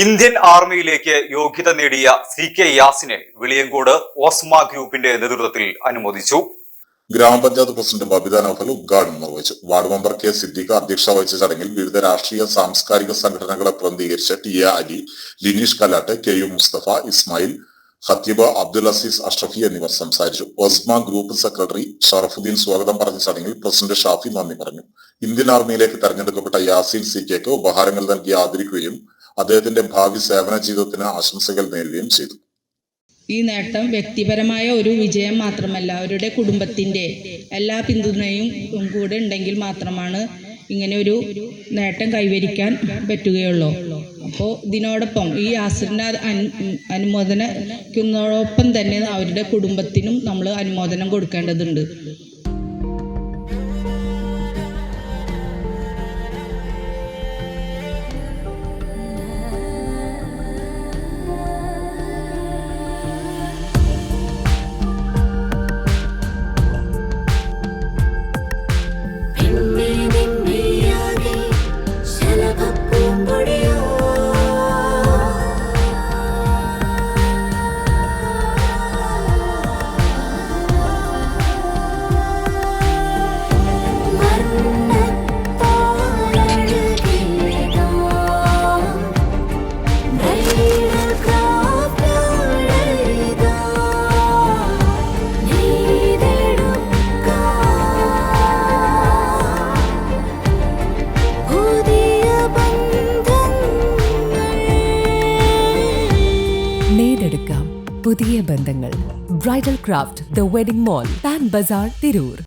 Indian ആർമിയിലേക്ക് യോഗ്യത നേടിയ CK യാസിനെ Veliyankode Osmo ഗ്രൂപ്പിന്റെ നേതൃത്വത്തിൽ അനുമോദിച്ചു. ഗ്രാമപഞ്ചായത്ത് പ്രസിഡന്റ് ബബിത നൌഫൽ ഉദ്ഘാടനം നിർവഹിച്ചു. വാർഡ് മെമ്പർ കെ സിദ്ദീഖ് അധ്യക്ഷത വഹിച്ച ചടങ്ങിൽ വിവിധ രാഷ്ട്രീയ സാംസ്കാരിക സംഘടനകളെ പ്രതിനിധീകരിച്ച TA അലി, ലിനീഷ് കല്ലാട്ട്, KU മുസ്തഫ, ഇസ്മായിൽ, ഖത്തീബ്, അബ്ദുൽ അസീസ് അഷ്റഫി എന്നിവർ സംസാരിച്ചു. ഓസ്മ ഗ്രൂപ്പ് സെക്രട്ടറി ഷറഫുദ്ദീൻ സ്വാഗതം പറഞ്ഞ ചടങ്ങിൽ പ്രസിഡന്റ് ഷാഫി നന്ദി പറഞ്ഞു. ഇന്ത്യൻ ആർമിയിലേക്ക് തെരഞ്ഞെടുക്കപ്പെട്ട യാസിൻ CKക്ക് ഉപഹാരങ്ങൾ നൽകി ആദരിക്കുകയും അദ്ദേഹത്തിന്റെ ഭാവി സേവന ജീവിതത്തിന് ആശംസകൾ നേരുകയും ചെയ്തു. ഈ നേട്ടം വ്യക്തിപരമായ ഒരു വിജയം മാത്രമല്ല, അവരുടെ കുടുംബത്തിൻ്റെ എല്ലാ പിന്തുണയും കൂടെ ഉണ്ടെങ്കിൽ മാത്രമാണ് ഇങ്ങനെ ഒരു നേട്ടം കൈവരിക്കാൻ പറ്റുകയുള്ളൂ. അപ്പോൾ ഇതിനോടൊപ്പം ഈ യാസിറിനെ അനുമോദനത്തിനോടൊപ്പം തന്നെ അവരുടെ കുടുംബത്തിനും നമ്മൾ അനുമോദനം കൊടുക്കേണ്ടതുണ്ട്. നേടെടുക്കാം പുതിയ ബന്ധങ്ങൾ. Bridal craft, the wedding mall, Pan Bazaar, Tirur.